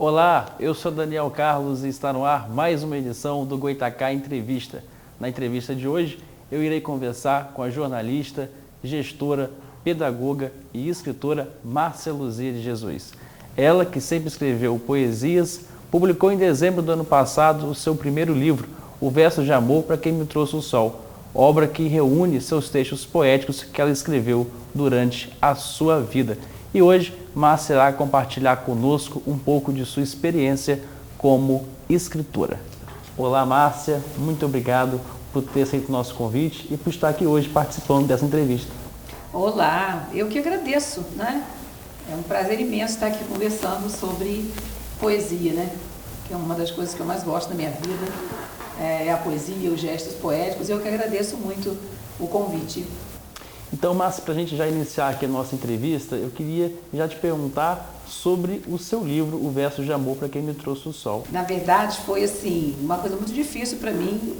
Olá, eu sou Daniel Carlos e está no ar mais uma edição do Goitacá Entrevista. Na entrevista de hoje, eu irei conversar com a jornalista, gestora, pedagoga e escritora Márcia Luzia de Jesus. Ela, que sempre escreveu poesias, publicou em dezembro do ano passado o seu primeiro livro, O Verso de Amor para Quem Me Trouxe o Sol, obra que reúne seus textos poéticos que ela escreveu durante a sua vida. E hoje, Márcia irá compartilhar conosco um pouco de sua experiência como escritora. Olá, Márcia, muito obrigado por ter aceito o nosso convite e por estar aqui hoje participando dessa entrevista. Olá, eu que agradeço, né? É um prazer imenso estar aqui conversando sobre poesia, né? Que é uma das coisas que eu mais gosto na minha vida, é a poesia, os gestos poéticos, e eu que agradeço muito o convite. Então, Márcia, para a gente já iniciar aqui a nossa entrevista, eu queria já te perguntar sobre o seu livro, O Verso de Amor para Quem Me Trouxe o Sol. Na verdade, foi assim, uma coisa muito difícil para mim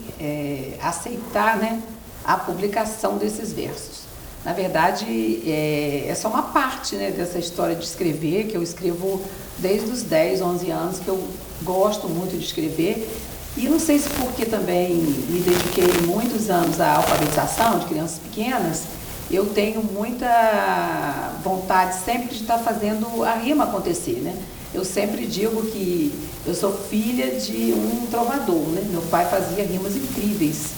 aceitar, né, a publicação desses versos. Na verdade, é só uma parte, né, dessa história de escrever, que eu escrevo desde os 10, 11 anos, que eu gosto muito de escrever. E não sei se porque também me dediquei muitos anos à alfabetização de crianças pequenas, eu tenho muita vontade sempre de estar fazendo a rima acontecer, né? Eu sempre digo que eu sou filha de um trovador, né? Meu pai fazia rimas incríveis.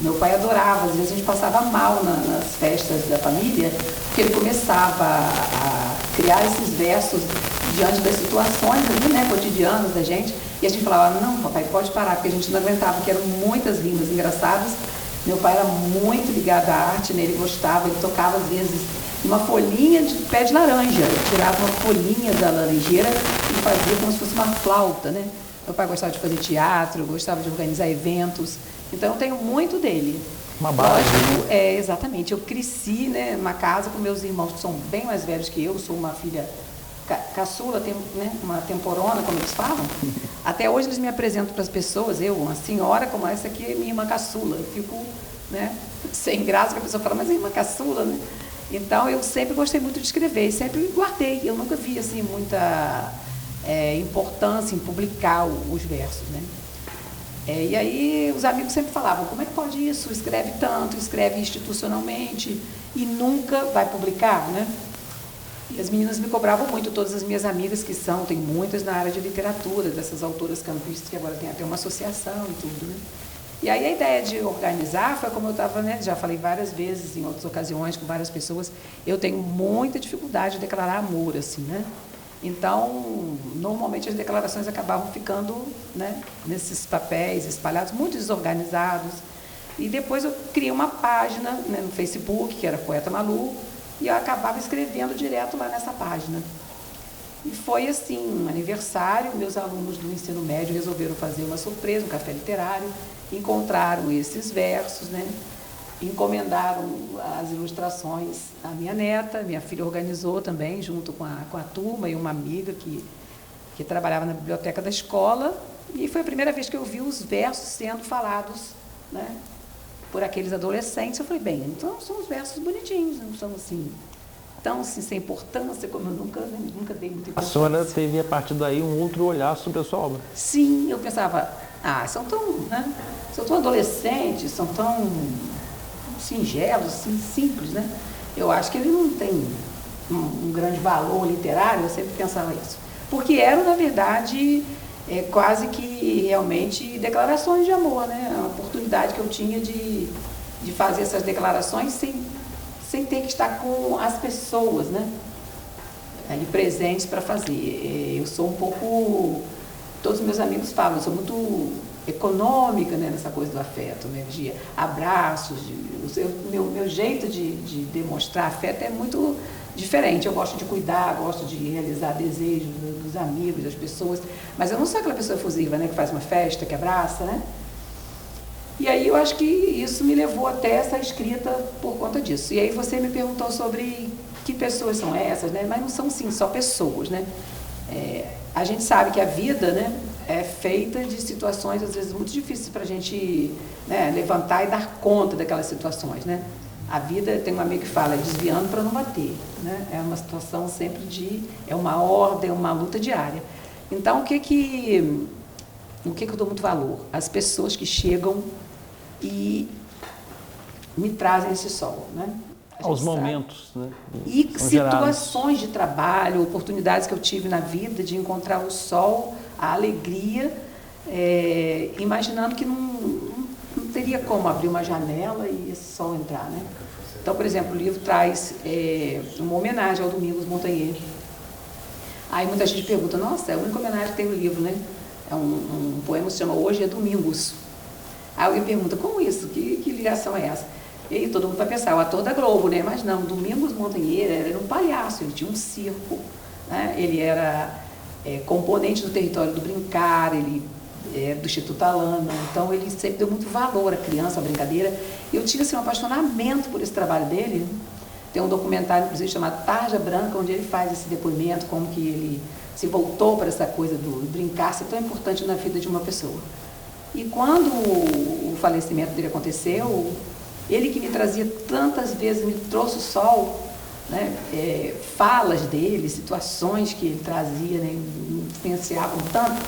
Meu pai adorava, às vezes a gente passava mal nas festas da família, porque ele começava a criar esses versos diante das situações ali, né, cotidianas da gente, e a gente falava, não, papai, pode parar, porque a gente não aguentava, porque eram muitas rimas engraçadas. Meu pai era muito ligado à arte, né? Ele gostava, ele tocava às vezes uma folhinha de pé de laranja, ele tirava uma folhinha da laranjeira e fazia como se fosse uma flauta, né? Meu pai gostava de fazer teatro, gostava de organizar eventos, então eu tenho muito dele. Uma base. Lógico, exatamente, eu cresci, né, numa casa com meus irmãos que são bem mais velhos que eu, sou uma filha caçula, né, uma temporona, como eles falam. Até hoje eles me apresentam para as pessoas, uma senhora como essa aqui é minha irmã caçula. Eu fico, né, sem graça, que a pessoa fala, mas é irmã caçula, né? Então eu sempre gostei muito de escrever e sempre guardei. Eu nunca vi assim muita importância em publicar os versos, né? E aí os amigos sempre falavam, como é que pode isso? Escreve tanto, escreve institucionalmente e nunca vai publicar, né? E as meninas me cobravam muito, todas as minhas amigas que tem muitas na área de literatura, dessas autoras campistas, que agora tem até uma associação e tudo, né? E aí a ideia de organizar foi como eu estava, né, já falei várias vezes, em outras ocasiões, com várias pessoas, eu tenho muita dificuldade de declarar amor, assim, né? Então, normalmente as declarações acabavam ficando, né, nesses papéis espalhados, muito desorganizados. E depois eu criei uma página, né, no Facebook, que era Poeta Malu, e eu acabava escrevendo direto lá nessa página. E foi assim, um aniversário, meus alunos do ensino médio resolveram fazer uma surpresa, um café literário, encontraram esses versos, né? Encomendaram as ilustrações à minha neta, minha filha organizou também, junto com a turma e uma amiga que trabalhava na biblioteca da escola, e foi a primeira vez que eu vi os versos sendo falados, né, por aqueles adolescentes. Eu falei, bem, então são os versos bonitinhos, não são assim, tão assim, sem importância, como eu nunca dei muita importância. A senhora teve, a partir daí, um outro olhar sobre a sua obra. Sim, eu pensava, são tão adolescentes, são tão singelos, assim, simples, né? Eu acho que ele não tem um grande valor literário, eu sempre pensava isso. Porque eram, na verdade, quase que realmente declarações de amor, né? A oportunidade que eu tinha de fazer essas declarações sem ter que estar com as pessoas, né, ali presentes para fazer. Eu sou um pouco, todos os meus amigos falam, eu sou muito econômica, né, nessa coisa do afeto, né, de abraços, meu jeito de demonstrar afeto é muito diferente. Eu gosto de cuidar, gosto de realizar desejos dos amigos, das pessoas, mas eu não sou aquela pessoa efusiva, né, que faz uma festa, que abraça, né? E aí eu acho que isso me levou até essa escrita por conta disso. E aí você me perguntou sobre que pessoas são essas, né? Mas não são, sim, só pessoas, né? A gente sabe que a vida, né, é feita de situações, às vezes, muito difíceis para a gente, né, levantar e dar conta daquelas situações, né? A vida, tem um amigo que fala, é desviando para não bater, né? É uma situação sempre é uma ordem, é uma luta diária. Então, o que eu dou muito valor? As pessoas que chegam e me trazem esse sol, né? Aos momentos, né? E São situações de trabalho, oportunidades que eu tive na vida de encontrar o sol, a alegria, imaginando que não teria como abrir uma janela e esse sol entrar, né? Então, por exemplo, o livro traz uma homenagem ao Domingos Montanheiro. Aí muita gente pergunta, nossa, é a única homenagem que tem no livro, né? É um poema que se chama Hoje é Domingos. Aí alguém pergunta, como isso? Que ligação é essa? E aí todo mundo vai pensar, o ator da Globo, né? Mas não, Domingos Montanheiro era um palhaço, ele tinha um circo, né? Ele era componente do Território do Brincar, ele é do Instituto Alana, então ele sempre deu muito valor à criança, à brincadeira. E eu tinha assim, um apaixonamento por esse trabalho dele. Tem um documentário, inclusive, chamado Tarja Branca, onde ele faz esse depoimento, como que ele se voltou para essa coisa do brincar ser tão importante na vida de uma pessoa. E quando o falecimento dele aconteceu, ele que me trazia tantas vezes, me trouxe o sol, né? Falas dele, situações que ele trazia, né? Me influenciavam tanto,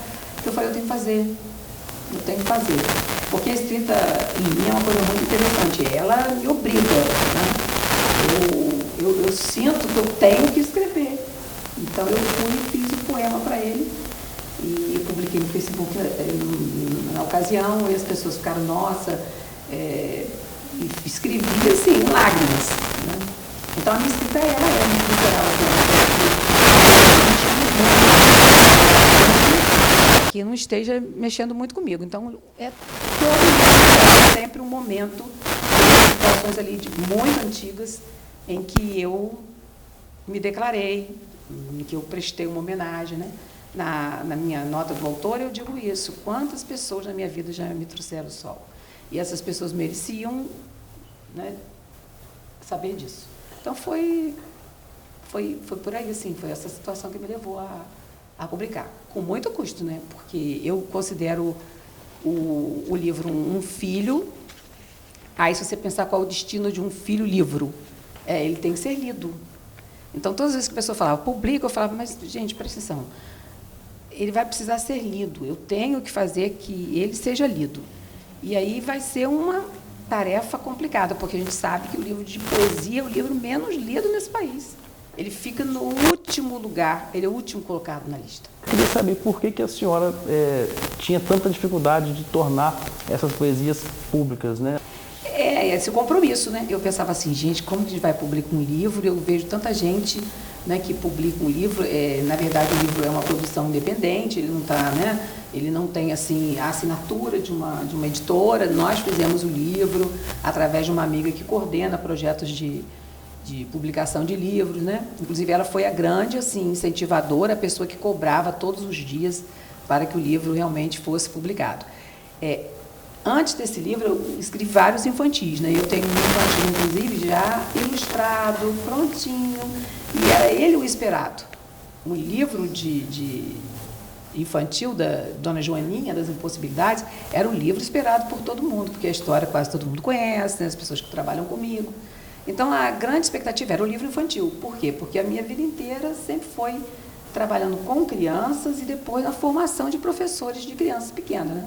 que eu falei, eu tenho que fazer. Porque a escrita em mim é uma coisa muito interessante, ela me obriga, né? Eu sinto que eu tenho que escrever. Então eu fui e fiz um poema para ele e publiquei no Facebook na ocasião, e as pessoas ficaram, nossa, e escrevi assim, em lágrimas, né? Então a minha escrita é muito literal, que não esteja mexendo muito comigo. Então sempre um momento, situações ali muito antigas, em que eu me declarei, em que eu prestei uma homenagem, né? Na minha nota do autor, eu digo isso. Quantas pessoas na minha vida já me trouxeram o sol? E essas pessoas mereciam, né, saber disso. Então, foi por aí, assim, foi essa situação que me levou a publicar. Com muito custo, né? Porque eu considero o livro um filho. Aí, se você pensar qual é o destino de um filho-livro, ele tem que ser lido. Então, todas as vezes que a pessoa falava, publica, eu falava, mas, gente, presta atenção, ele vai precisar ser lido, eu tenho que fazer que ele seja lido. E aí vai ser uma tarefa complicada, porque a gente sabe que o livro de poesia é o livro menos lido nesse país. Ele fica no último lugar, ele é o último colocado na lista. Eu queria saber por que a senhora tinha tanta dificuldade de tornar essas poesias públicas, né? Esse compromisso, né? Eu pensava assim, gente, como que a gente vai publicar um livro? Eu vejo tanta gente, né, que publica um livro. Na verdade, o livro é uma produção independente, ele não tá, né? Ele não tem assim a assinatura de uma editora. Nós fizemos o livro através de uma amiga que coordena projetos de publicação de livros, né? Inclusive, ela foi a grande assim incentivadora, a pessoa que cobrava todos os dias para que o livro realmente fosse publicado. Antes desse livro, eu escrevi vários infantis, né? Eu tenho um infantil, inclusive, já ilustrado, prontinho, e era ele o esperado. O livro de infantil da Dona Joaninha, das Impossibilidades, era um livro esperado por todo mundo, porque a história quase todo mundo conhece, né? As pessoas que trabalham comigo. Então, a grande expectativa era o livro infantil. Por quê? Porque a minha vida inteira sempre foi trabalhando com crianças e depois na formação de professores de crianças pequenas, né?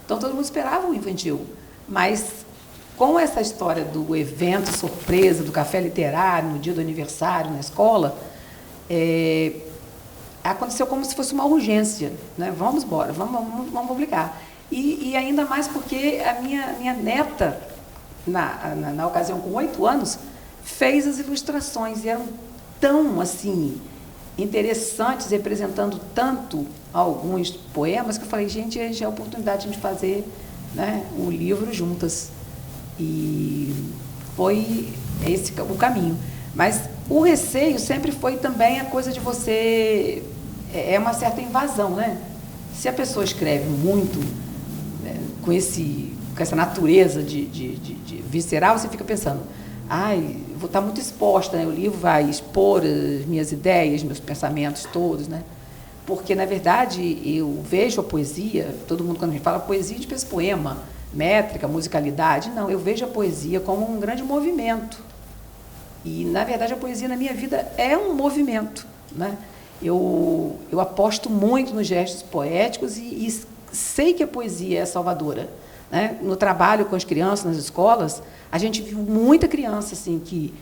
Então, todo mundo esperava um infantil, mas com essa história do evento surpresa, do café literário, no dia do aniversário, na escola, aconteceu como se fosse uma urgência, né? Vamos embora, vamos publicar. E ainda mais porque a minha neta, na ocasião, com 8 anos, fez as ilustrações e eram tão, assim, interessantes, representando tanto alguns poemas, que eu falei, gente, é a oportunidade de a gente fazer, né, um livro juntas. E foi esse o caminho. Mas o receio sempre foi também a coisa de você... uma certa invasão, né? Se a pessoa escreve muito, né, com essa natureza de visceral, você fica pensando, vou estar muito exposta, né? O livro vai expor as minhas ideias, meus pensamentos todos, né? Porque, na verdade, eu vejo a poesia, todo mundo quando me fala poesia, a gente pensa poema, métrica, musicalidade. Não, eu vejo a poesia como um grande movimento. E, na verdade, a poesia na minha vida é um movimento, né? Eu aposto muito nos gestos poéticos e sei que a poesia é salvadora, né? No trabalho com as crianças, nas escolas, a gente viu muita criança assim, que,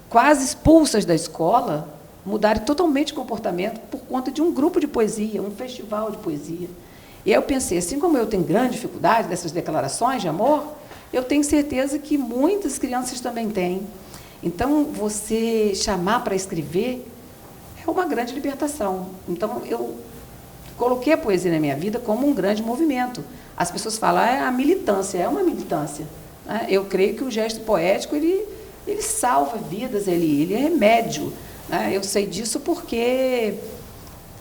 quase expulsas da escola, mudaram totalmente de comportamento por conta de um grupo de poesia, um festival de poesia. E aí eu pensei, assim como eu tenho grande dificuldade dessas declarações de amor, eu tenho certeza que muitas crianças também têm. Então, você chamar para escrever é uma grande libertação. Então, eu coloquei a poesia na minha vida como um grande movimento. As pessoas falam, a militância, é uma militância, né? Eu creio que o gesto poético, ele salva vidas, ele é remédio, né? Eu sei disso porque,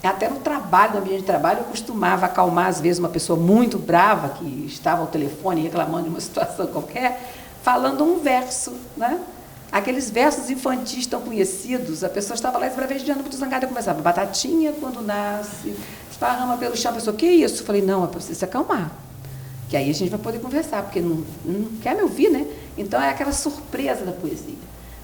até no trabalho, no ambiente de trabalho, eu costumava acalmar, às vezes, uma pessoa muito brava, que estava ao telefone reclamando de uma situação qualquer, falando um verso, né? Aqueles versos infantis tão conhecidos, a pessoa estava lá esbravejando, muito zangada, eu começava, batatinha quando nasce, esparrama pelo chão, a pessoa, que isso? Eu falei, não, é para você se acalmar, que aí a gente vai poder conversar, porque não quer me ouvir, né? Então, é aquela surpresa da poesia.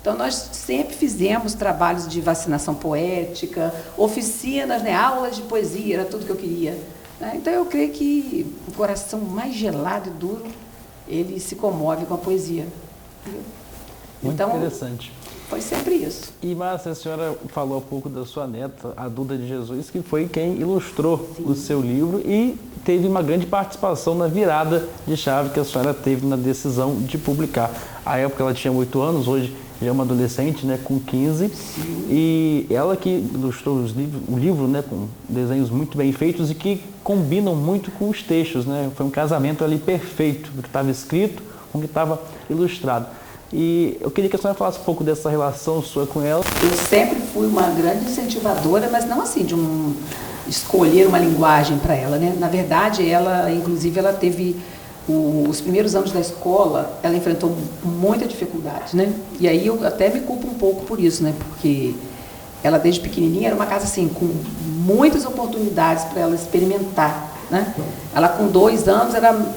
Então, nós sempre fizemos trabalhos de vacinação poética, oficinas, né, aulas de poesia, era tudo que eu queria, né? Então, eu creio que o coração mais gelado e duro, ele se comove com a poesia. Muito então, interessante. Foi sempre isso. E, Márcia, a senhora falou há pouco da sua neta, a Duda de Jesus, que foi quem ilustrou o seu livro e teve uma grande participação na virada de chave que a senhora teve na decisão de publicar. À época ela tinha 8 anos, hoje já é uma adolescente, né, com 15. Sim. E ela que ilustrou o livro, né, com desenhos muito bem feitos e que combinam muito com os textos, né? Foi um casamento ali perfeito, o que estava escrito com o que estava ilustrado. E eu queria que a senhora falasse um pouco dessa relação sua com ela. Eu sempre fui uma grande incentivadora, mas não assim, de escolher uma linguagem para ela, né? Na verdade, ela, inclusive, ela teve os primeiros anos da escola, ela enfrentou muita dificuldade, né? E aí eu até me culpo um pouco por isso, né? Porque ela, desde pequenininha, era uma casa assim, com muitas oportunidades para ela experimentar, né? Ela, com 2 anos,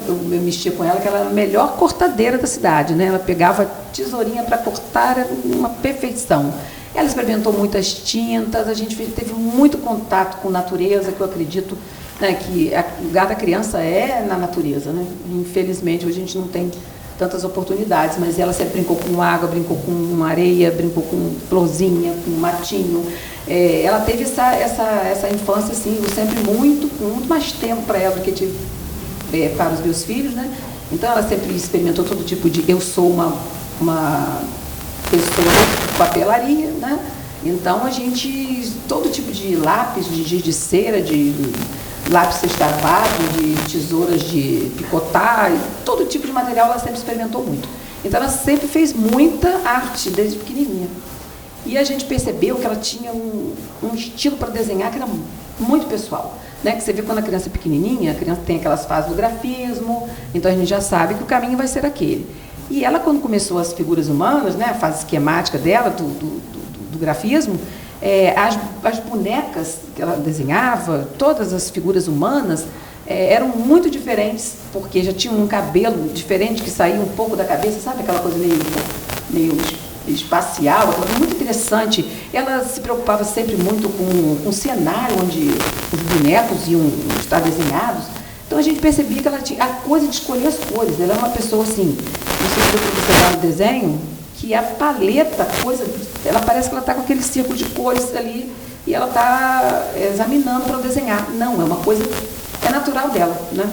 eu mexia com ela, que ela era a melhor cortadeira da cidade, né? Ela pegava tesourinha para cortar, era uma perfeição. Ela experimentou muitas tintas, a gente teve muito contato com natureza, que eu acredito, né, que o lugar da criança é na natureza, né? Infelizmente, hoje a gente não tem tantas oportunidades, mas ela sempre brincou com água, brincou com areia, brincou com florzinha, com matinho. Ela teve essa infância, assim, eu sempre com muito mais tempo para ela do que tive para os meus filhos, né? Então, ela sempre experimentou todo tipo de... Eu sou uma pessoa de papelaria, né? Então, todo tipo de lápis, de giz de cera, de lápis sextavado, de tesouras de picotar, todo tipo de material ela sempre experimentou muito. Então, ela sempre fez muita arte desde pequenininha. E a gente percebeu que ela tinha um estilo para desenhar que era muito pessoal, né? Que você vê quando a criança é pequenininha, a criança tem aquelas fases do grafismo, então a gente já sabe que o caminho vai ser aquele. E ela, quando começou as figuras humanas, né, a fase esquemática dela, do grafismo, as bonecas que ela desenhava, todas as figuras humanas, eram muito diferentes, porque já tinham um cabelo diferente que saía um pouco da cabeça, sabe? Aquela coisa meio espacial, aquela coisa muito interessante. Ela se preocupava sempre muito com o cenário onde os bonecos iam estar desenhados. Então, a gente percebia que ela tinha a coisa de escolher as cores. Ela era uma pessoa assim, não sei se você dá no desenho, que a paleta, ela parece que ela está com aquele círculo de cores ali e ela está examinando para desenhar. Não, é uma coisa, é natural dela, né?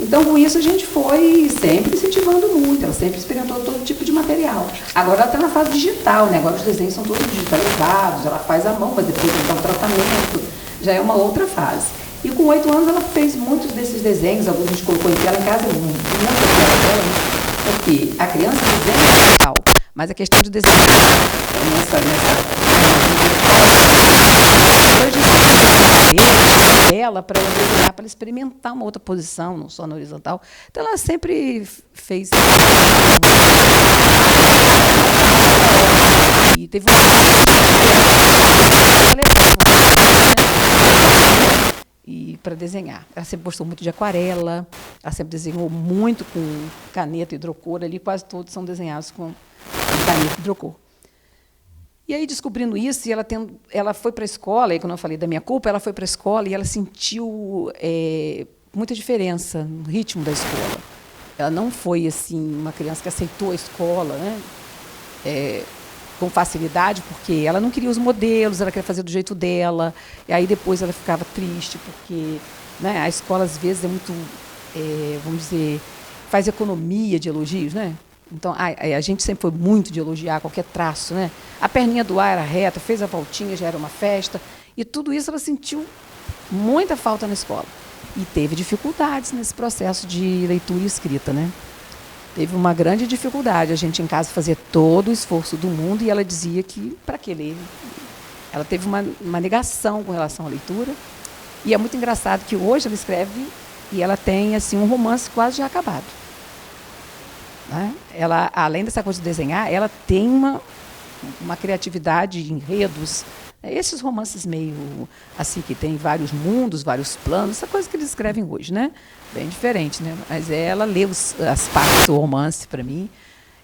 Então, com isso, a gente foi sempre incentivando muito, ela sempre experimentou todo tipo de material. Agora ela está na fase digital, né? Agora os desenhos são todos digitalizados, ela faz à mão, mas depois dá um tratamento, já é uma outra fase. E com 8 anos ela fez muitos desses desenhos, alguns a gente colocou em tela em casa, muita tela dela, porque a criança desenha digital, mas a questão de desenhar ela para ela experimentar uma outra posição, não só na horizontal. Então ela sempre fez e teve e para desenhar. Ela sempre gostou muito de aquarela, ela sempre desenhou muito com caneta hidrocor, ali quase todos são desenhados com caneta hidrocor. E aí, descobrindo isso, e ela foi para a escola, e quando eu falei da minha culpa, ela foi para a escola e ela sentiu muita diferença no ritmo da escola. Ela não foi assim uma criança que aceitou a escola, né, com facilidade, porque ela não queria os modelos, ela queria fazer do jeito dela, e aí depois ela ficava triste, porque, né, a escola, às vezes, é muito, vamos dizer, faz economia de elogios, né? Então, a gente sempre foi muito de elogiar qualquer traço, né? A perninha do ar era reta, fez a voltinha, já era uma festa. E tudo isso ela sentiu muita falta na escola. E teve dificuldades nesse processo de leitura e escrita, né? Teve uma grande dificuldade. A gente em casa fazia todo o esforço do mundo e ela dizia que, para que ler? Ela teve uma negação com relação à leitura. E é muito engraçado que hoje ela escreve e ela tem assim, um romance quase já acabado. Né? Ela, além dessa coisa de desenhar, ela tem uma criatividade de enredos. Esses romances meio assim, que tem vários mundos, vários planos, essa coisa que eles escrevem hoje, né? Bem diferente, né? Mas ela lê as partes do romance para mim,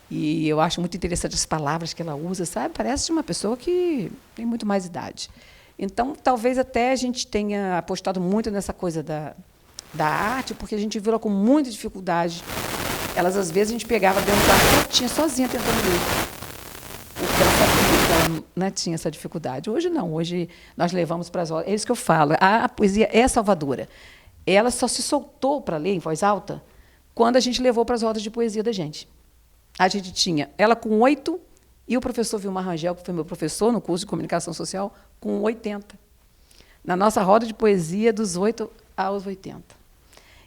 e eu acho muito interessante as palavras que ela usa, sabe? Parece de uma pessoa que tem muito mais idade. Então, talvez até a gente tenha apostado muito nessa coisa da arte, porque a gente viu ela com muita dificuldade. Elas, às vezes, a gente pegava dentro da quartinha sozinha tentando ler. Porque ela sabia que ela, né, tinha essa dificuldade. Hoje não, hoje nós levamos para as rodas. É isso que eu falo, a poesia é salvadora. Ela só se soltou para ler em voz alta quando a gente levou para as rodas de poesia da gente. A gente tinha ela com 8 e o professor Vilmar Rangel, que foi meu professor no curso de comunicação social, com 80. Na nossa roda de poesia, dos 8 aos 80.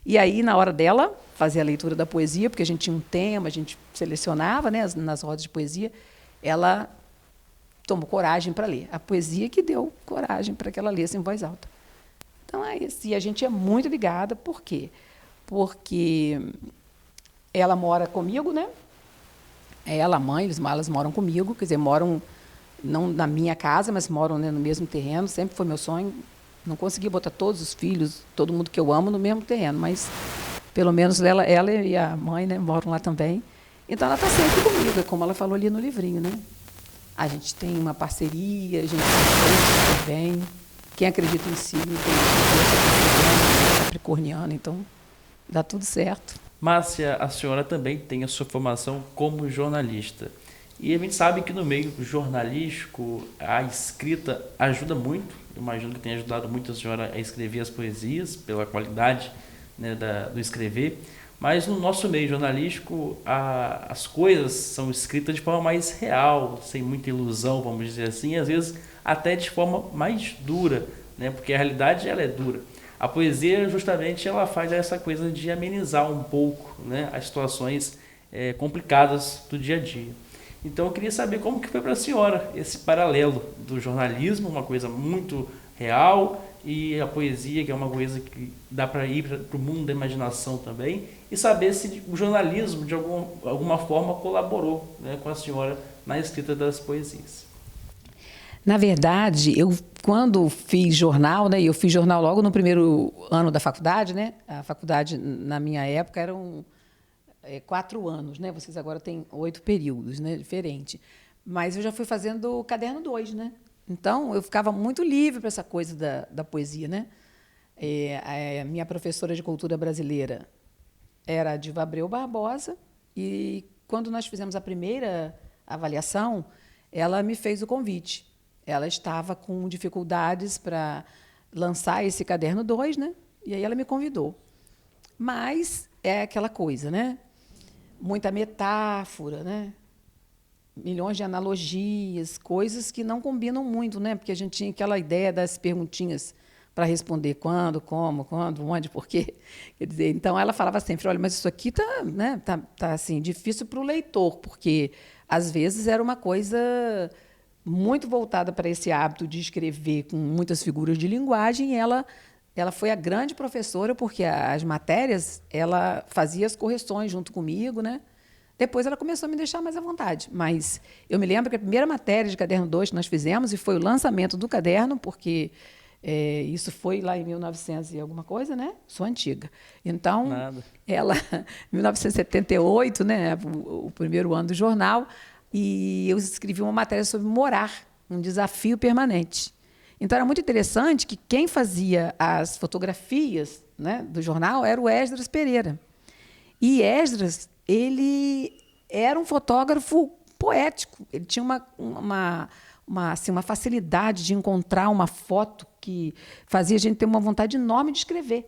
E aí, na hora dela fazer a leitura da poesia, porque a gente tinha um tema, a gente selecionava, né, nas rodas de poesia, ela tomou coragem para ler. A poesia que deu coragem para que ela lesse em voz alta. Então, é isso. E a gente é muito ligada. Por quê? Porque ela mora comigo, né? Ela, a mãe, elas moram comigo, quer dizer, moram não na minha casa, mas moram, né, no mesmo terreno. Sempre foi meu sonho. Não consegui botar todos os filhos, todo mundo que eu amo, no mesmo terreno, mas pelo menos ela e a mãe, né, moram lá também. Então ela está sempre comigo, é como ela falou ali no livrinho, né? A gente tem uma parceria, a gente se super bem. Quem acredita em si tem que capricorniano, então dá tudo certo. Márcia, a senhora também tem a sua formação como jornalista. E a gente sabe que no meio jornalístico a escrita ajuda muito. Eu imagino que tenha ajudado muito a senhora a escrever as poesias, pela qualidade, né, do escrever. Mas no nosso meio jornalístico as coisas são escritas de forma mais real, sem muita ilusão, vamos dizer assim, e às vezes até de forma mais dura, né, porque a realidade ela é dura. A poesia justamente ela faz essa coisa de amenizar um pouco, né, as situações complicadas do dia a dia. Então eu queria saber como que foi para a senhora esse paralelo do jornalismo, uma coisa muito real, e a poesia, que é uma coisa que dá para ir para o mundo da imaginação também, e saber se o jornalismo de alguma forma colaborou, né, com a senhora na escrita das poesias. Na verdade, eu quando fiz jornal, né, eu fiz jornal logo no primeiro ano da faculdade, né? A faculdade na minha época eram 4 anos, né? Vocês agora têm 8 períodos, né? Diferente. Mas eu já fui fazendo o caderno 2, né? Então, eu ficava muito livre para essa coisa da poesia, né? A minha professora de cultura brasileira era a Diva Abreu Barbosa, e quando nós fizemos a primeira avaliação, ela me fez o convite. Ela estava com dificuldades para lançar esse caderno 2, né? E aí ela me convidou. Mas é aquela coisa, né? Muita metáfora, né? Milhões de analogias, coisas que não combinam muito, né? Porque a gente tinha aquela ideia das perguntinhas para responder quando, como, quando, onde, por quê. Quer dizer, então ela falava sempre, olha, mas isso aqui tá, né, tá assim, difícil para o leitor, porque às vezes era uma coisa muito voltada para esse hábito de escrever com muitas figuras de linguagem, e ela foi a grande professora, porque as matérias, ela fazia as correções junto comigo, né? Depois ela começou a me deixar mais à vontade. Mas eu me lembro que a primeira matéria de caderno 2 que nós fizemos, e foi o lançamento do caderno, porque isso foi lá em 1900 e alguma coisa, né? Sou antiga. Então, ela, 1978, né? O primeiro ano do jornal, e eu escrevi uma matéria sobre morar, um desafio permanente. Então, era muito interessante que quem fazia as fotografias, né, do jornal era o Esdras Pereira. E Esdras, ele era um fotógrafo poético. Ele tinha uma facilidade de encontrar uma foto que fazia a gente ter uma vontade enorme de escrever.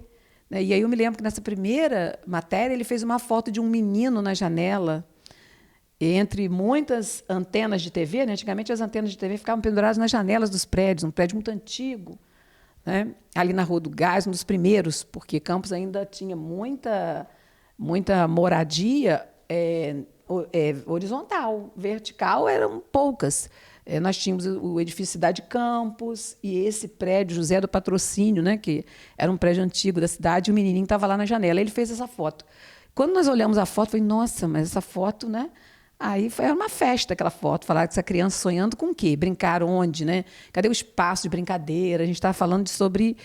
E aí eu me lembro que, nessa primeira matéria, ele fez uma foto de um menino na janela, entre muitas antenas de TV, né? Antigamente as antenas de TV ficavam penduradas nas janelas dos prédios, um prédio muito antigo, né? Ali na Rua do Gás, um dos primeiros, porque Campos ainda tinha muita moradia horizontal, vertical eram poucas. Nós tínhamos o edifício Cidade Campos e esse prédio José do Patrocínio, né? Que era um prédio antigo da cidade, e o menininho estava lá na janela. Ele fez essa foto. Quando nós olhamos a foto, eu falei, nossa, mas essa foto, né? Aí foi uma festa aquela foto, falar que essa criança sonhando com o quê? Brincar onde, né? Cadê o espaço de brincadeira? A gente estava falando sobre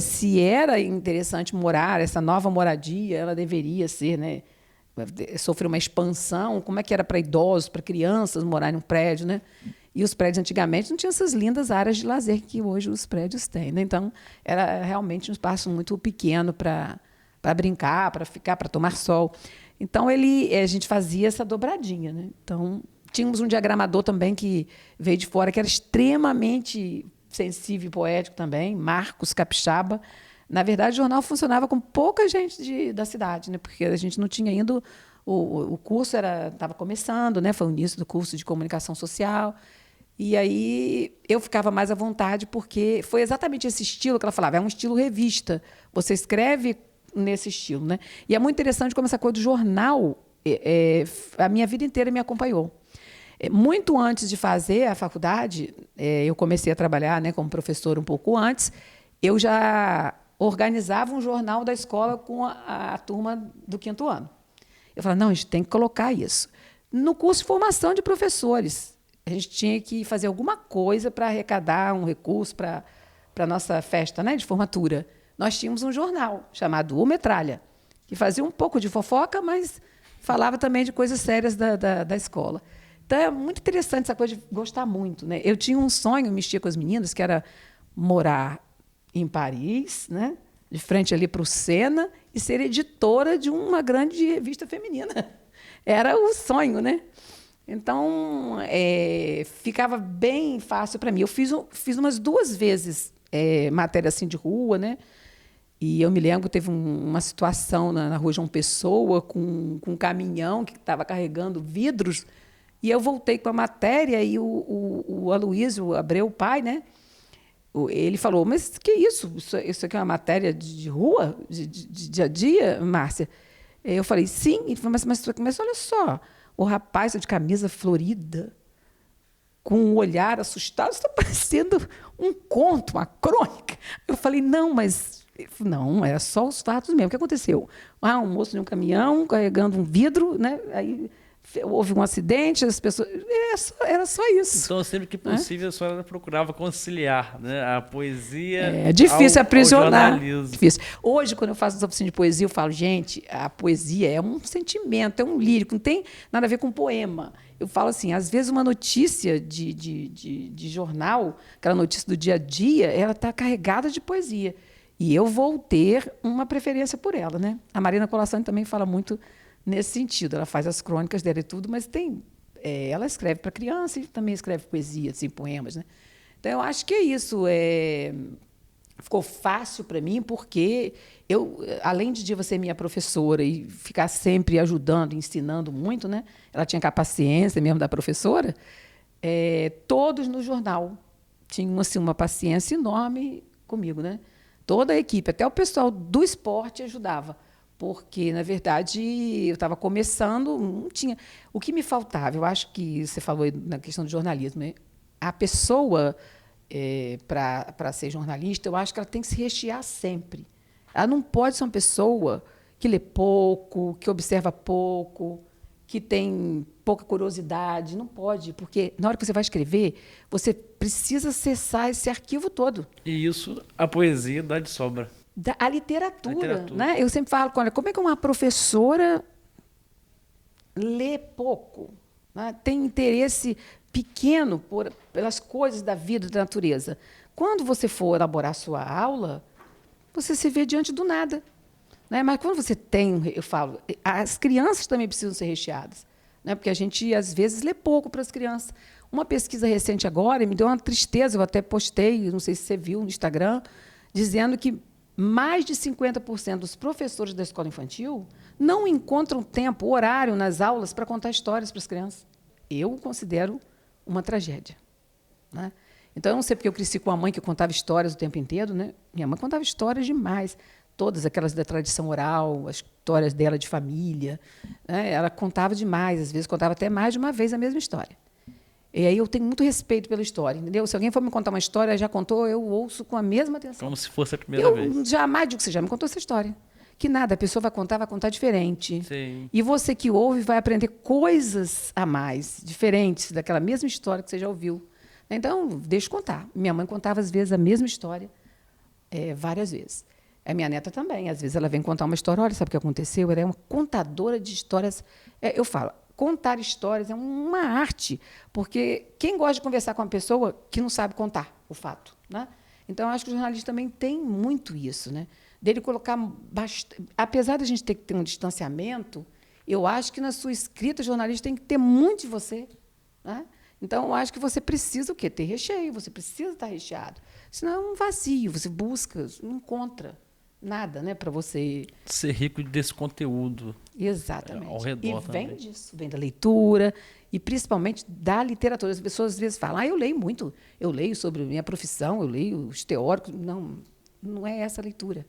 se era interessante morar, essa nova moradia, ela deveria ser, né? Sofrer uma expansão, como é que era para idosos, para crianças morar em um prédio, né? E os prédios antigamente não tinham essas lindas áreas de lazer que hoje os prédios têm, né? Então, era realmente um espaço muito pequeno para brincar, para ficar, para tomar sol. Então, a gente fazia essa dobradinha, né? Então, tínhamos um diagramador também que veio de fora, que era extremamente sensível e poético também, Marcos Capixaba. Na verdade, o jornal funcionava com pouca gente da cidade, né? Porque a gente não tinha ainda... O curso estava começando, né? Foi o início do curso de comunicação social. E aí eu ficava mais à vontade, porque foi exatamente esse estilo que ela falava. É um estilo revista. Você escreve nesse estilo, né? E é muito interessante como essa coisa do jornal, a minha vida inteira me acompanhou. Muito antes de fazer a faculdade, eu comecei a trabalhar, né, como professora um pouco antes, eu já organizava um jornal da escola com a turma do 5º ano. Eu falava, não, a gente tem que colocar isso. No curso de formação de professores, a gente tinha que fazer alguma coisa para arrecadar um recurso para a nossa festa, né, de formatura. Nós tínhamos um jornal chamado O Metralha, que fazia um pouco de fofoca, mas falava também de coisas sérias da escola. Então, é muito interessante essa coisa de gostar muito, né? Eu tinha um sonho, mexia com as meninas, que era morar em Paris, né? De frente ali para o Sena, e ser editora de uma grande revista feminina. Era o sonho, né? Então, ficava bem fácil para mim. Eu fiz umas 2 vezes matéria assim de rua, né? E eu me lembro que teve uma situação na Rua João Pessoa com um caminhão que estava carregando vidros, e eu voltei com a matéria e o Aloysio Abreu, o pai, né? Ele falou, mas que isso? Isso aqui é uma matéria de rua, de dia a dia, Márcia? Eu falei, sim. Ele falou, mas olha só, o rapaz de camisa florida, com um olhar assustado, está parecendo um conto, uma crônica. Eu falei, não, mas... Não, era só os fatos mesmo. O que aconteceu? Um moço de um caminhão carregando um vidro, né? Aí houve um acidente, as pessoas... Era só isso. Então, sempre que possível, a senhora procurava conciliar, né, a poesia É difícil aprisionar. ao jornalismo. Difícil. Hoje, quando eu faço as oficinas de poesia, eu falo, gente, a poesia é um sentimento, é um lírico, não tem nada a ver com poema. Eu falo assim, às vezes uma notícia de jornal, aquela notícia do dia a dia, ela está carregada de poesia. E eu vou ter uma preferência por ela, né? A Marina Colassani também fala muito nesse sentido. Ela faz as crônicas dela e tudo, mas ela escreve para criança e também escreve poesia, assim, poemas, né? Então, eu acho que é isso. Ficou fácil para mim, porque eu, além de Diva ser minha professora e ficar sempre ajudando, ensinando muito, né? Ela tinha aquela paciência mesmo da professora. Todos no jornal tinham assim, uma paciência enorme comigo, né? Toda a equipe, até o pessoal do esporte ajudava, porque, na verdade, eu estava começando, não tinha... O que me faltava, eu acho que você falou na questão do jornalismo, né? A pessoa, para ser jornalista, eu acho que ela tem que se rechear sempre. Ela não pode ser uma pessoa que lê pouco, que observa pouco, que tem pouca curiosidade. Não pode, porque na hora que você vai escrever, você precisa acessar esse arquivo todo. E isso, a poesia dá de sobra. A literatura. Né? Eu sempre falo, olha, como é que uma professora lê pouco, né? Tem interesse pequeno pelas coisas da vida, da natureza. Quando você for elaborar a sua aula, você se vê diante do nada. Né? Mas quando você tem, eu falo, as crianças também precisam ser recheadas. Né? Porque a gente, às vezes, lê pouco para as crianças. Uma pesquisa recente agora me deu uma tristeza, eu até postei, não sei se você viu no Instagram, dizendo que mais de 50% dos professores da escola infantil não encontram tempo, horário nas aulas para contar histórias para as crianças. Eu considero uma tragédia. Né? Então, eu não sei porque eu cresci com uma mãe que contava histórias o tempo inteiro. Né? Minha mãe contava histórias demais, todas aquelas da tradição oral, as histórias dela de família. Né? Ela contava demais, às vezes contava até mais de uma vez a mesma história. E aí eu tenho muito respeito pela história, entendeu? Se alguém for me contar uma história, já contou, eu ouço com a mesma atenção. Como se fosse a primeira vez. Eu jamais digo que você já me contou essa história. Que nada, a pessoa vai contar diferente. Sim. E você que ouve vai aprender coisas a mais, diferentes daquela mesma história que você já ouviu. Então, deixa eu contar. Minha mãe contava, às vezes, a mesma história várias vezes. A minha neta também. Às vezes ela vem contar uma história, olha, sabe o que aconteceu? Ela é uma contadora de histórias. Eu falo, contar histórias é uma arte, porque quem gosta de conversar com uma pessoa que não sabe contar o fato? Né? Então, eu acho que o jornalista também tem muito isso, né? Dele colocar apesar de a gente ter que ter um distanciamento, eu acho que na sua escrita jornalista tem que ter muito de você. Né? Então, eu acho que você precisa o quê? Ter recheio, você precisa estar recheado. Senão é um vazio, você busca, não encontra nada, né, para você... Ser rico desse conteúdo. Exatamente. Ao redor e vem também. disso, vem da leitura e principalmente da literatura. As pessoas às vezes falam, eu leio muito, eu leio sobre minha profissão, eu leio os teóricos. Não, não é essa a leitura.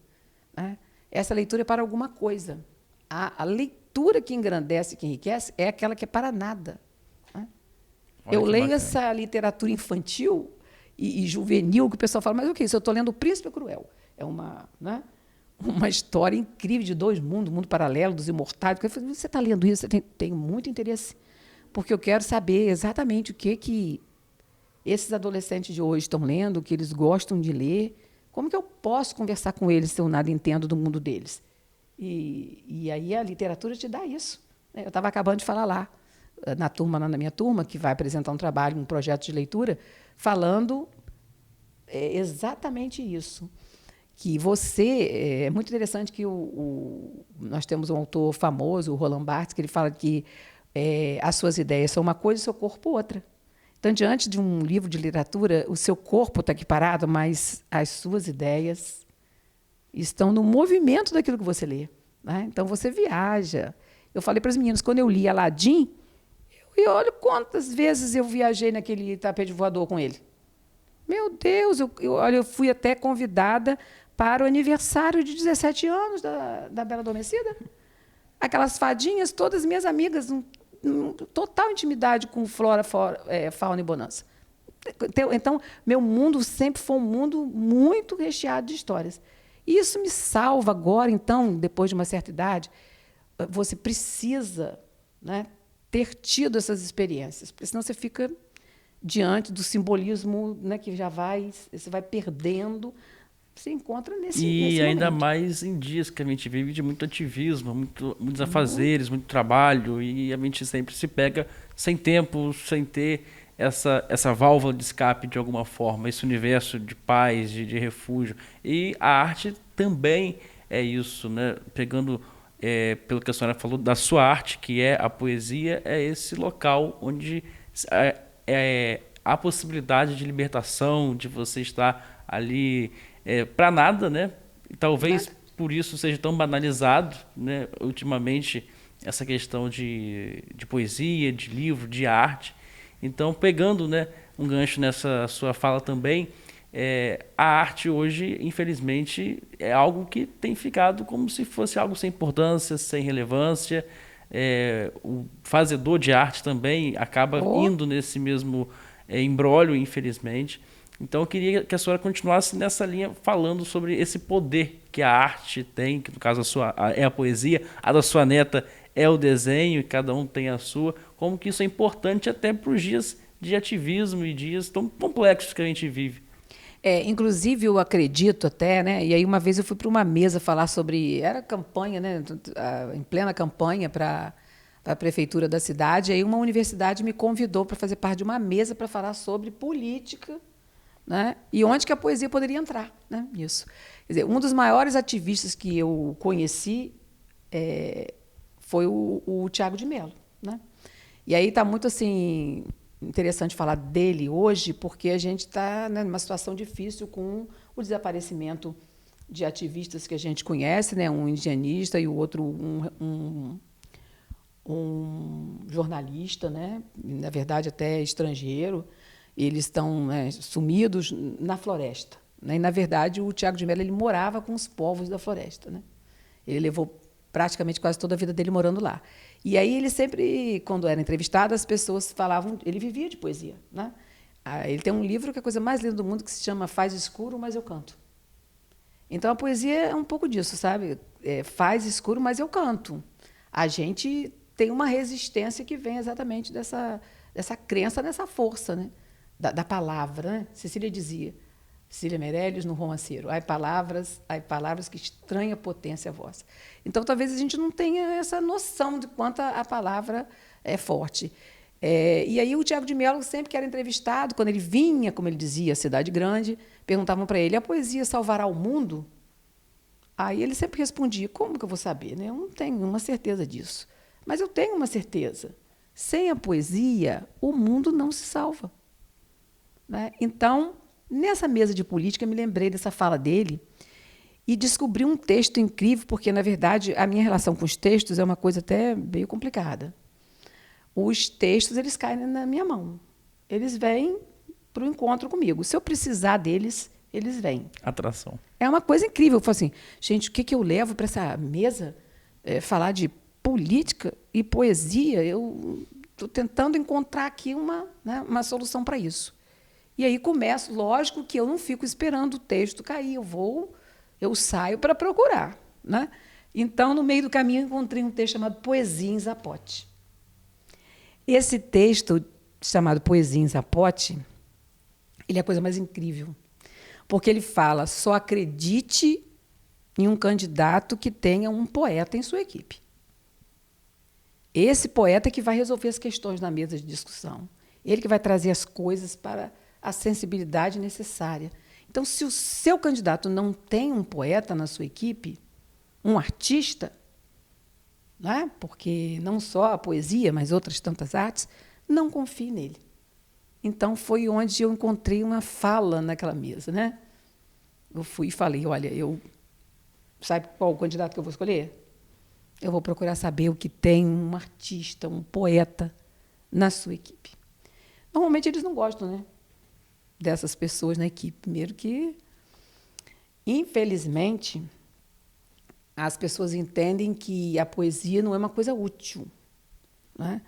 Né? Essa leitura é para alguma coisa. A leitura que engrandece, que enriquece, é aquela que é para nada. Né? Eu leio bacana. essa literatura infantil e juvenil, que o pessoal fala, mas o que é isso? Eu estou lendo O Príncipe Cruel. É uma história incrível de dois mundos, mundo paralelo, dos imortais. Eu falei, você está lendo isso? Tenho muito interesse, porque eu quero saber exatamente o que esses adolescentes de hoje estão lendo, o que eles gostam de ler, como que eu posso conversar com eles se eu nada entendo do mundo deles. E aí a literatura te dá isso. Eu estava acabando de falar lá, na minha turma, que vai apresentar um trabalho, um projeto de leitura, falando exatamente isso. Que você... É muito interessante que nós temos um autor famoso, o Roland Barthes, que ele fala que as suas ideias são uma coisa e o seu corpo outra. Então, diante de um livro de literatura, o seu corpo está aqui parado, mas as suas ideias estão no movimento daquilo que você lê. Né? Então, você viaja. Eu falei para as meninas, quando eu li Aladim, eu olho quantas vezes eu viajei naquele tapete voador com ele. Meu Deus, eu fui até convidada para o aniversário de 17 anos da Bela Adormecida. Aquelas fadinhas, todas minhas amigas, total intimidade com flora, fauna e bonança. Então, meu mundo sempre foi um mundo muito recheado de histórias. E isso me salva agora, então, depois de uma certa idade, você precisa, né, ter tido essas experiências, porque senão você fica diante do simbolismo, né, que você vai perdendo, se encontra nesse E ainda momento. mais em dias que a gente vive de muito ativismo, muitos afazeres, muito trabalho, e a gente sempre se pega sem tempo, sem ter essa válvula de escape de alguma forma, esse universo de paz, de refúgio. E a arte também é isso, né? Pegando, pelo que a senhora falou, da sua arte, que é a poesia, é esse local onde há possibilidade de libertação, de você estar ali para nada, né? E talvez por isso seja tão banalizado, né, ultimamente, essa questão de poesia, de livro, de arte. Então, pegando, né, um gancho nessa sua fala também, a arte hoje, infelizmente, é algo que tem ficado como se fosse algo sem importância, sem relevância. O fazedor de arte também acaba indo nesse mesmo imbróglio, infelizmente. Então, eu queria que a senhora continuasse nessa linha falando sobre esse poder que a arte tem, que no caso é a poesia, a da sua neta é o desenho, e cada um tem a sua, como que isso é importante até para os dias de ativismo e dias tão complexos que a gente vive. Inclusive, eu acredito até, né? E aí uma vez eu fui para uma mesa falar sobre... Era campanha, né? Em plena campanha para para a prefeitura da cidade. Aí uma universidade me convidou para fazer parte de uma mesa para falar sobre política, né? E onde que a poesia poderia entrar, né, nisso. Quer dizer, um dos maiores ativistas que eu conheci foi o Tiago de Mello, né? E aí está muito assim interessante falar dele hoje, porque a gente está, né, numa situação difícil com o desaparecimento de ativistas que a gente conhece, né, um indianista e o outro um jornalista, né, na verdade até estrangeiro. Eles estão, né, sumidos na floresta, né? E, na verdade, o Tiago de Mello ele morava com os povos da floresta, né? Ele levou praticamente quase toda a vida dele morando lá. E aí ele sempre, quando era entrevistado, as pessoas falavam... Ele vivia de poesia, né? Ele tem um livro que é a coisa mais linda do mundo, que se chama Faz Escuro, Mas Eu Canto. Então, a poesia é um pouco disso, sabe? Faz escuro, mas eu canto. A gente tem uma resistência que vem exatamente dessa crença, dessa força, né? Da palavra, né? Cecília Meirelles, no Romanceiro, ai palavras que estranha potência vossa. Então, talvez a gente não tenha essa noção de quanto a palavra é forte. E aí o Tiago de Mello, sempre que era entrevistado, quando ele vinha, como ele dizia, à cidade grande, perguntavam para ele, a poesia salvará o mundo? Aí ele sempre respondia, como que eu vou saber, né? Eu não tenho uma certeza disso. Mas eu tenho uma certeza. Sem a poesia, o mundo não se salva. Né? Então, nessa mesa de política, eu me lembrei dessa fala dele e descobri um texto incrível, porque, na verdade, a minha relação com os textos é uma coisa até meio complicada. Os textos eles caem na minha mão. Eles vêm para o encontro comigo. Se eu precisar deles, eles vêm. Atração. É uma coisa incrível. Eu falo assim, gente, o que eu levo para essa mesa? Falar de política e poesia? Eu estou tentando encontrar aqui uma solução para isso. E aí começo, lógico que eu não fico esperando o texto cair, eu saio para procurar, né? Então, no meio do caminho, encontrei um texto chamado Poesia em Zapote. Esse texto, chamado Poesia em Zapote, ele é a coisa mais incrível, porque ele fala, só acredite em um candidato que tenha um poeta em sua equipe. Esse poeta é que vai resolver as questões na mesa de discussão. Ele que vai trazer as coisas para a sensibilidade necessária. Então, se o seu candidato não tem um poeta na sua equipe, um artista, né? Porque não só a poesia, mas outras tantas artes, não confie nele. Então, foi onde eu encontrei uma fala naquela mesa, né? Eu fui e falei, olha, sabe qual o candidato que eu vou escolher? Eu vou procurar saber o que tem um artista, um poeta na sua equipe. Normalmente, eles não gostam, né, dessas pessoas na equipe. Primeiro que, infelizmente, as pessoas entendem que a poesia não é uma coisa útil, né?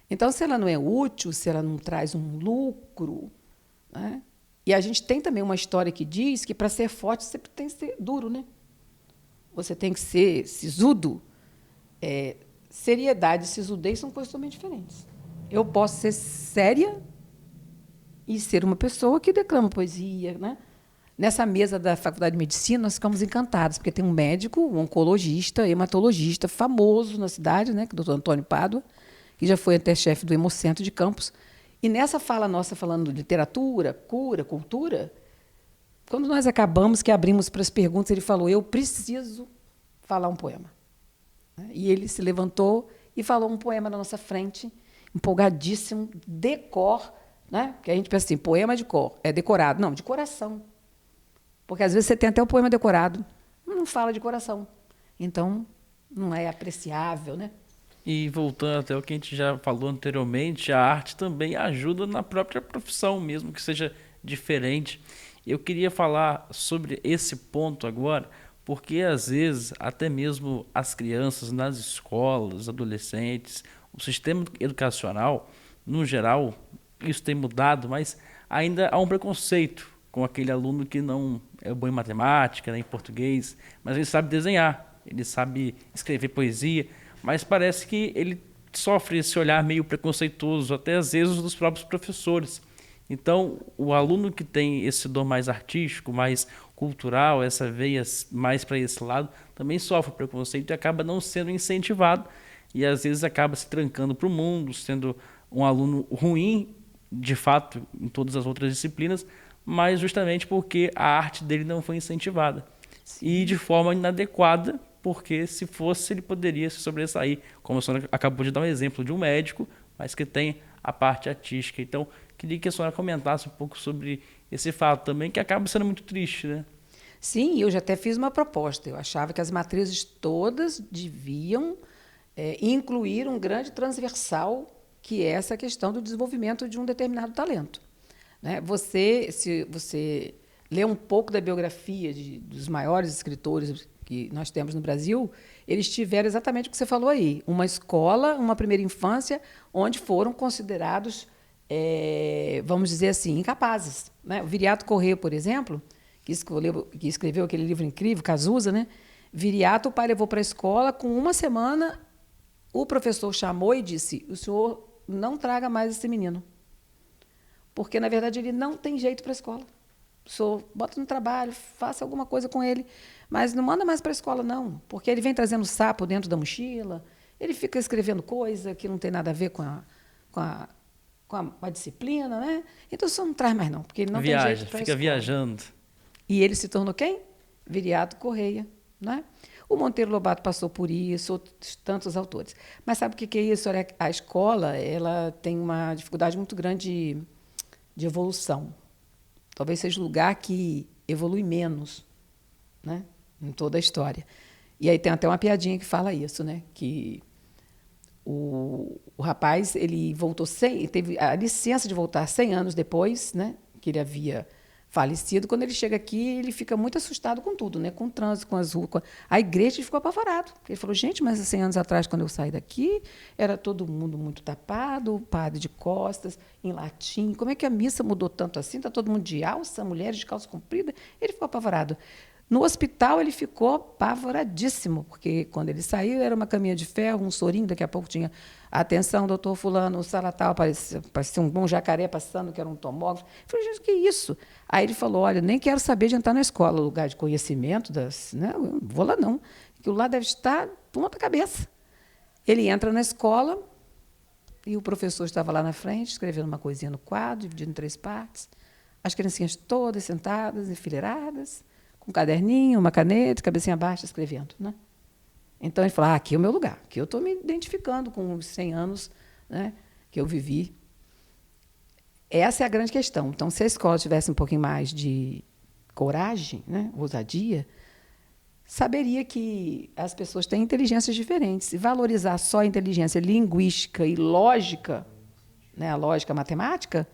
Então, se ela não é útil, se ela não traz um lucro, né? E a gente tem também uma história que diz que, para ser forte, você tem que ser duro, né? Você tem que ser sisudo. Seriedade e sisudez são coisas totalmente diferentes. Eu posso ser séria e ser uma pessoa que declama poesia, né? Nessa mesa da Faculdade de Medicina, nós ficamos encantados, porque tem um médico, um oncologista, hematologista famoso na cidade, né, que é o Dr. Antônio Pádua, que já foi até chefe do Hemocentro de Campos. E nessa fala nossa, falando de literatura, cura, cultura, quando nós acabamos, que abrimos para as perguntas, ele falou, eu preciso falar um poema. E ele se levantou e falou um poema na nossa frente, empolgadíssimo, de cor, né? Porque a gente pensa assim, poema de cor, é decorado. Não, de coração. Porque, às vezes, você tem até o poema decorado, não fala de coração. Então, não é apreciável, né? E voltando até o que a gente já falou anteriormente, a arte também ajuda na própria profissão, mesmo que seja diferente. Eu queria falar sobre esse ponto agora, porque, às vezes, até mesmo as crianças nas escolas, adolescentes, o sistema educacional, no geral, isso tem mudado, mas ainda há um preconceito com aquele aluno que não é bom em matemática, nem em português, mas ele sabe desenhar, ele sabe escrever poesia, mas parece que ele sofre esse olhar meio preconceituoso, até às vezes dos próprios professores. Então, o aluno que tem esse dom mais artístico, mais cultural, essa veia mais para esse lado, também sofre preconceito e acaba não sendo incentivado. e às vezes acaba se trancando para o mundo, sendo um aluno ruim, de fato, em todas as outras disciplinas, mas justamente porque a arte dele não foi incentivada. Sim. E de forma inadequada, porque se fosse, ele poderia se sobressair, como a senhora acabou de dar um exemplo de um médico, mas que tem a parte artística. Então, queria que a senhora comentasse um pouco sobre esse fato também, que acaba sendo muito triste, né? Sim, eu já até fiz uma proposta. Eu achava que as matrizes todas deviam incluir um grande transversal, que é essa questão do desenvolvimento de um determinado talento. Né? Se você lê um pouco da biografia dos maiores escritores que nós temos no Brasil, eles tiveram exatamente o que você falou aí, uma escola, uma primeira infância, onde foram considerados, vamos dizer assim, incapazes. Né? O Viriato Corrêa, por exemplo, que escreveu aquele livro incrível, Cazuza, né? Viriato, o pai levou para a escola, com uma semana, o professor chamou e disse: o senhor não traga mais esse menino, porque, na verdade, ele não tem jeito para a escola. O senhor bota no trabalho, faça alguma coisa com ele, mas não manda mais para a escola, não, porque ele vem trazendo sapo dentro da mochila, ele fica escrevendo coisa que não tem nada a ver com a disciplina, né? Então, o senhor não traz mais, não, porque ele não tem jeito para a escola. Fica viajando. E ele se tornou quem? Viriato Corrêa. Né? O Monteiro Lobato passou por isso, outros tantos autores. Mas sabe o que é isso? Olha, a escola ela tem uma dificuldade muito grande de evolução. Talvez seja o lugar que evolui menos, né? Em toda a história. E aí tem até uma piadinha que fala isso, né? Que o rapaz ele voltou teve a licença de voltar 100 anos depois, né? Que ele havia falecido. Quando ele chega aqui, ele fica muito assustado com tudo, né? Com o trânsito, com as ruas. A igreja ficou apavorado. Ele falou: gente, mas há 100 anos atrás, quando eu saí daqui, era todo mundo muito tapado, o padre de costas, em latim. Como é que a missa mudou tanto assim? Está todo mundo de alça, mulheres de calça comprida. Ele ficou apavorado. No hospital, ele ficou apavoradíssimo, porque quando ele saiu, era uma caminha de ferro, um sorinho, daqui a pouco tinha: atenção, doutor fulano, o sala tal, parecia um bom jacaré passando, que era um tomógrafo. Eu falei: gente, que isso? Aí ele falou: olha, nem quero saber de entrar na escola, lugar de conhecimento, né? Eu não vou lá não, que lá deve estar ponta cabeça. Ele entra na escola e o professor estava lá na frente, escrevendo uma coisinha no quadro, dividido em 3 partes, as criancinhas todas sentadas, enfileiradas, com um caderninho, uma caneta, cabecinha baixa, escrevendo. Né? Então, ele falou: aqui é o meu lugar, aqui eu estou me identificando com os 100 anos, né, que eu vivi. Essa é a grande questão. Então, se a escola tivesse um pouquinho mais de coragem, né, ousadia, saberia que as pessoas têm inteligências diferentes. E valorizar só a inteligência linguística e lógica, né, a lógica matemática,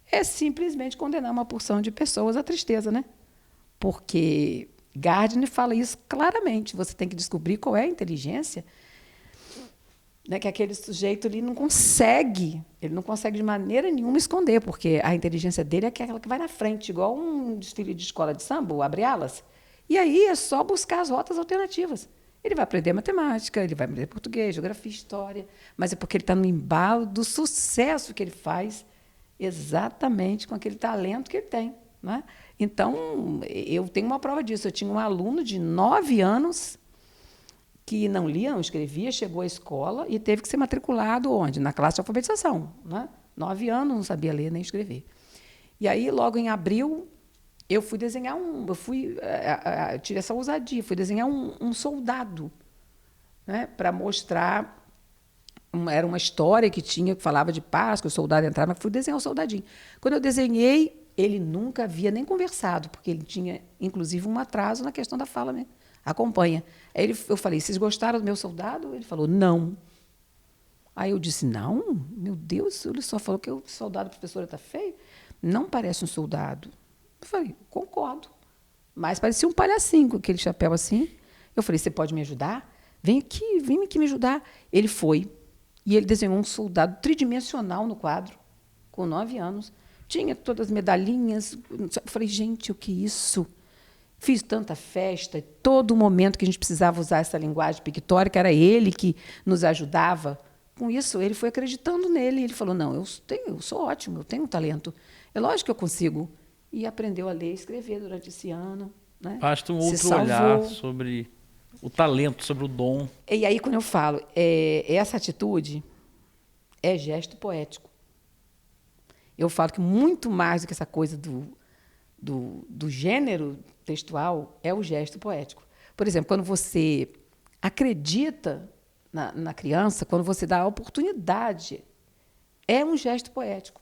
é simplesmente condenar uma porção de pessoas à tristeza, né? Porque Gardner fala isso claramente. Você tem que descobrir qual é a inteligência, né, que aquele sujeito ali não consegue, ele não consegue de maneira nenhuma esconder, porque a inteligência dele é aquela que vai na frente, igual um desfile de escola de samba, o abre alas. E aí é só buscar as rotas alternativas. Ele vai aprender matemática, ele vai aprender português, geografia, história, mas é porque ele está no embalo do sucesso que ele faz exatamente com aquele talento que ele tem. Né? Então, eu tenho uma prova disso. Eu tinha um aluno de 9 anos que não lia, não escrevia, chegou à escola e teve que ser matriculado onde? Na classe de alfabetização. Né? 9 anos, não sabia ler nem escrever. E aí, logo em abril, eu fui desenhar tive essa ousadia, fui desenhar um soldado, né? Para mostrar. Era uma história que falava de Páscoa, o soldado entrava, mas fui desenhar o soldadinho. Quando eu desenhei, ele nunca havia nem conversado, porque ele tinha, inclusive, um atraso na questão da fala, né? Acompanha. Aí eu falei: vocês gostaram do meu soldado? Ele falou: não. Aí eu disse: não? Meu Deus, ele só falou que o soldado, professora, está feio? Não parece um soldado. Eu falei: concordo. Mas parecia um palhacinho com aquele chapéu assim. Eu falei: você pode me ajudar? Vem aqui me ajudar. Ele foi e ele desenhou um soldado tridimensional no quadro, com 9 anos. Tinha todas as medalhinhas. Eu falei: gente, o que é isso? Fiz tanta festa, todo momento que a gente precisava usar essa linguagem pictórica, era ele que nos ajudava. Com isso, ele foi acreditando nele. Ele falou: não, eu sou ótimo, eu tenho um talento. É lógico que eu consigo. E aprendeu a ler e escrever durante esse ano. Né? Basta um outro olhar sobre o talento, sobre o dom. E aí, quando eu falo, essa atitude é gesto poético. Eu falo que muito mais do que essa coisa do gênero textual é o gesto poético. Por exemplo, quando você acredita na criança, quando você dá a oportunidade, é um gesto poético.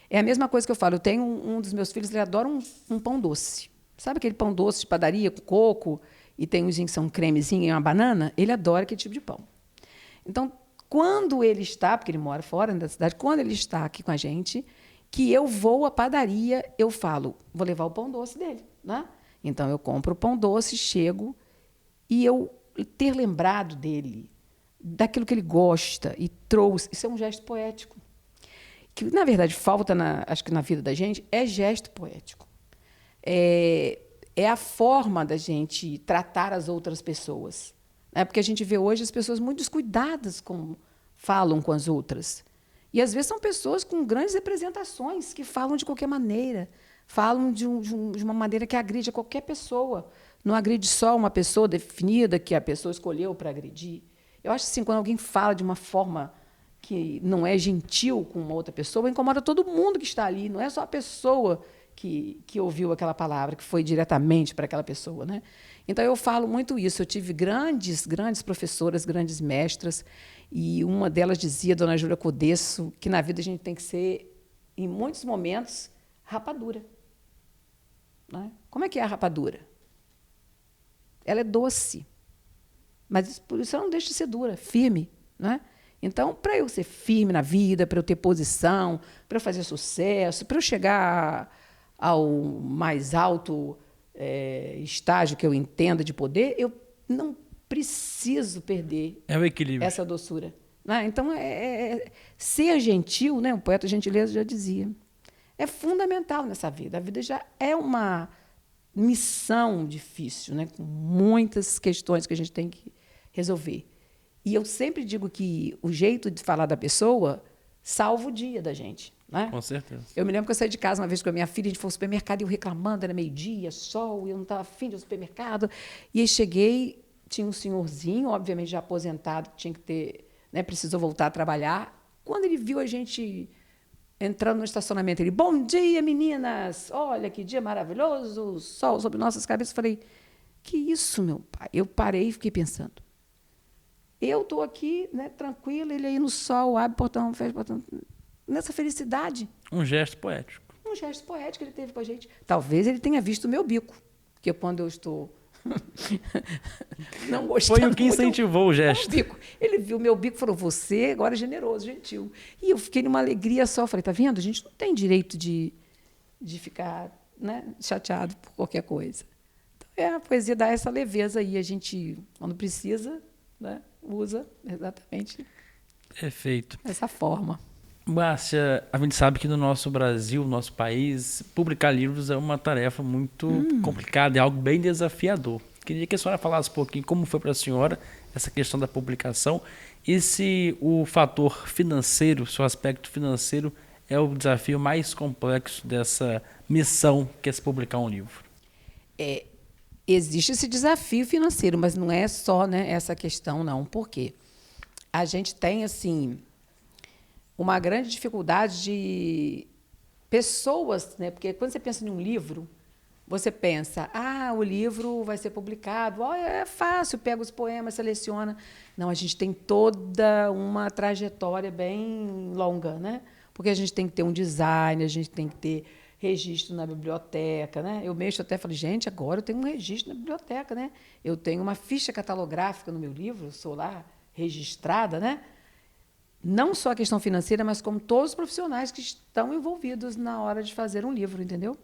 É a mesma coisa que eu falo. Eu tenho um dos meus filhos, ele adora um pão doce. Sabe aquele pão doce de padaria com coco e tem uns que são cremezinho e uma banana? Ele adora aquele tipo de pão. Então, quando ele está, porque ele mora fora da cidade, quando ele está aqui com a gente, que eu vou à padaria, eu falo, vou levar o pão doce dele, né? Então, eu compro o pão doce, chego, e eu ter lembrado dele, daquilo que ele gosta, e trouxe, isso é um gesto poético. Que, na verdade, falta, acho que na vida da gente, é gesto poético. É a forma da gente tratar as outras pessoas. Né? Porque a gente vê hoje as pessoas muito descuidadas como falam com as outras. E, às vezes, são pessoas com grandes representações que falam de qualquer maneira, falam de uma maneira que agride a qualquer pessoa. Não agride só uma pessoa definida que a pessoa escolheu para agredir. Eu acho assim, quando alguém fala de uma forma que não é gentil com uma outra pessoa, incomoda todo mundo que está ali, não é só a pessoa que ouviu aquela palavra, que foi diretamente para aquela pessoa. Né? Então, eu falo muito isso. Eu tive grandes professoras, grandes mestras, e uma delas dizia, dona Júlia Codesso, que na vida a gente tem que ser, em muitos momentos, rapadura. Né? Como é que é a rapadura? Ela é doce, mas por isso ela não deixa de ser dura, firme. Né? Então, para eu ser firme na vida, para eu ter posição, para eu fazer sucesso, para eu chegar ao mais alto estágio que eu entenda de poder, eu não preciso perder o equilíbrio. Essa doçura. Né? Então, ser gentil, né? O poeta Gentileza já dizia, é fundamental nessa vida. A vida já é uma missão difícil, né? Com muitas questões que a gente tem que resolver. E eu sempre digo que o jeito de falar da pessoa salva o dia da gente. Né? Com certeza. Eu me lembro que eu saí de casa uma vez com a minha filha, a gente foi ao supermercado e eu reclamando, era meio-dia, sol, e eu não estava afim de ir ao supermercado. E aí cheguei, tinha um senhorzinho, obviamente já aposentado, que tinha que ter, né, precisou voltar a trabalhar. Quando ele viu a gente entrando no estacionamento, ele, bom dia, meninas! Olha que dia maravilhoso, sol sobre nossas cabeças. Eu falei, que isso, meu pai? Eu parei e fiquei pensando. Eu estou aqui, né, tranquila, ele aí no sol, abre o portão, fecha o portão, nessa felicidade. Um gesto poético. Um gesto poético que ele teve com a gente. Talvez ele tenha visto o meu bico, porque quando eu estou não gostando foi o que incentivou o gesto. Bico. Ele viu o meu bico e falou, você agora é generoso, gentil. E eu fiquei numa alegria só. Eu falei, tá vendo? A gente não tem direito de ficar, né, chateado por qualquer coisa. Então, a poesia dá essa leveza aí. A gente, quando precisa, né, usa exatamente Perfeito. Essa forma. Márcia, a gente sabe que no nosso Brasil, no nosso país, publicar livros é uma tarefa muito complicada, é algo bem desafiador. Queria que a senhora falasse um pouquinho como foi para a senhora essa questão da publicação e se o fator financeiro, seu aspecto financeiro, é o desafio mais complexo dessa missão que é se publicar um livro. Existe esse desafio financeiro, mas não é só, né, essa questão, não. Por quê? A gente tem, assim, uma grande dificuldade de pessoas, né? Porque quando você pensa em um livro, você pensa, o livro vai ser publicado, é fácil, pega os poemas, seleciona. Não, a gente tem toda uma trajetória bem longa, né? Porque a gente tem que ter um design, a gente tem que ter registro na biblioteca, né? Eu mexo até, falei, gente, agora eu tenho um registro na biblioteca, né? Eu tenho uma ficha catalográfica no meu livro, eu sou lá registrada, né? Não só a questão financeira, mas como todos os profissionais que estão envolvidos na hora de fazer um livro, entendeu?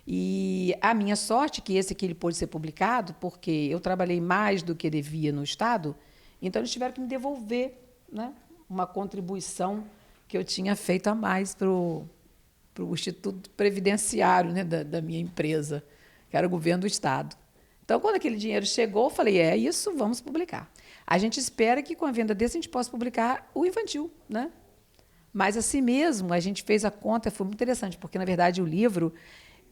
E a minha sorte, que esse aqui ele pôde ser publicado, porque eu trabalhei mais do que devia no Estado, então eles tiveram que me devolver, né, uma contribuição que eu tinha feito a mais para o Instituto Previdenciário, né, da minha empresa, que era o governo do Estado. Então, quando aquele dinheiro chegou, eu falei, é isso, vamos publicar. A gente espera que, com a venda desse, a gente possa publicar o infantil, né? Mas, assim mesmo, a gente fez a conta, foi muito interessante, porque, na verdade, o livro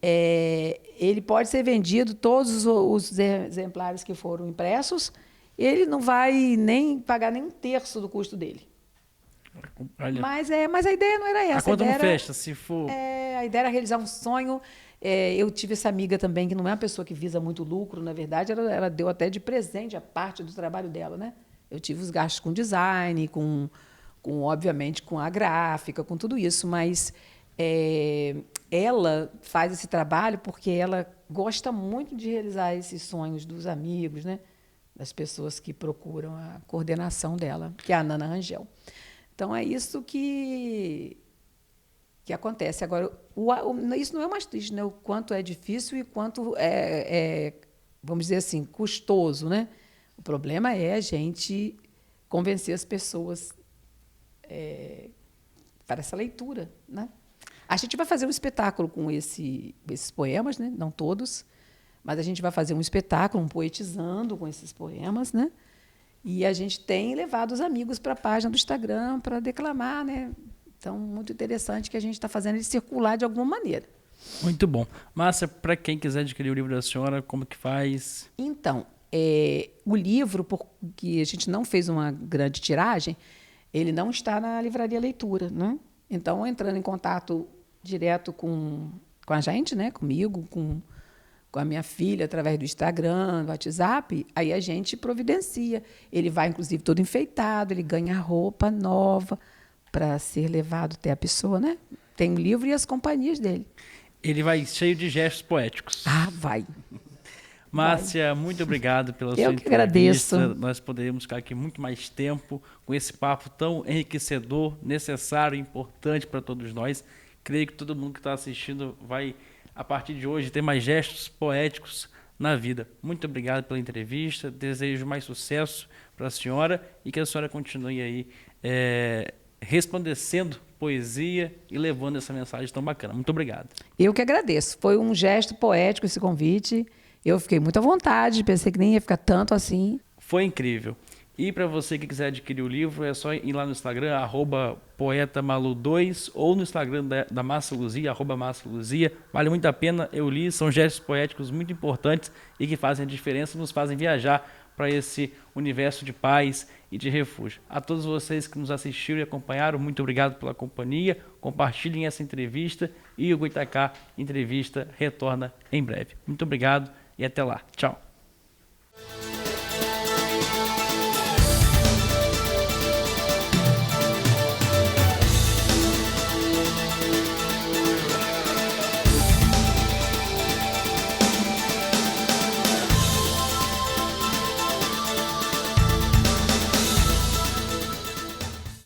Ele pode ser vendido, todos os exemplares que foram impressos, ele não vai nem pagar nem um terço do custo dele. Olha, mas a ideia não era essa. a conta não fecha, se for... A ideia era realizar um sonho. Eu tive essa amiga também, que não é uma pessoa que visa muito lucro, na verdade, ela deu até de presente a parte do trabalho dela, né? Eu tive os gastos com design, obviamente, com a gráfica, com tudo isso, mas ela faz esse trabalho porque ela gosta muito de realizar esses sonhos dos amigos, né? Das pessoas que procuram a coordenação dela, que é a Nana Rangel. Então, é isso que acontece. Agora, isso não é mais triste, né? O quanto é difícil e quanto vamos dizer assim, custoso, né? O problema é a gente convencer as pessoas para essa leitura, né? A gente vai fazer um espetáculo com esses poemas, né? Não todos, mas a gente vai fazer um espetáculo, um poetizando com esses poemas, né? E a gente tem levado os amigos para a página do Instagram para declamar, né? Então, muito interessante que a gente está fazendo ele circular de alguma maneira. Muito bom. Márcia, para quem quiser adquirir o livro da senhora, como que faz? Então, o livro, porque a gente não fez uma grande tiragem, ele não está na Livraria Leitura, né? Então, entrando em contato direto com a gente, né? Comigo, com a minha filha, através do Instagram, do WhatsApp, aí a gente providencia. Ele vai, inclusive, todo enfeitado, ele ganha roupa nova para ser levado até a pessoa, né? Tem o livro e as companhias dele. Ele vai cheio de gestos poéticos. Vai. Márcia, muito obrigado pela sua entrevista. Eu que agradeço. Nós poderíamos ficar aqui muito mais tempo com esse papo tão enriquecedor, necessário e importante para todos nós. Creio que todo mundo que está assistindo vai, a partir de hoje, ter mais gestos poéticos na vida. Muito obrigado pela entrevista. Desejo mais sucesso para a senhora e que a senhora continue aí resplandecendo poesia e levando essa mensagem tão bacana. Muito obrigado. Eu que agradeço. Foi um gesto poético esse convite. Eu fiquei muito à vontade, pensei que nem ia ficar tanto assim. Foi incrível. E para você que quiser adquirir o livro, é só ir lá no Instagram, @poetamalu2, ou no Instagram da Márcia Luzia, @Márcia Luzia. Vale muito a pena, eu li, são gestos poéticos muito importantes e que fazem a diferença, nos fazem viajar para esse universo de paz e de refúgio. A todos vocês que nos assistiram e acompanharam, muito obrigado pela companhia. Compartilhem essa entrevista e o Goitacá Entrevista retorna em breve. Muito obrigado e até lá. Tchau.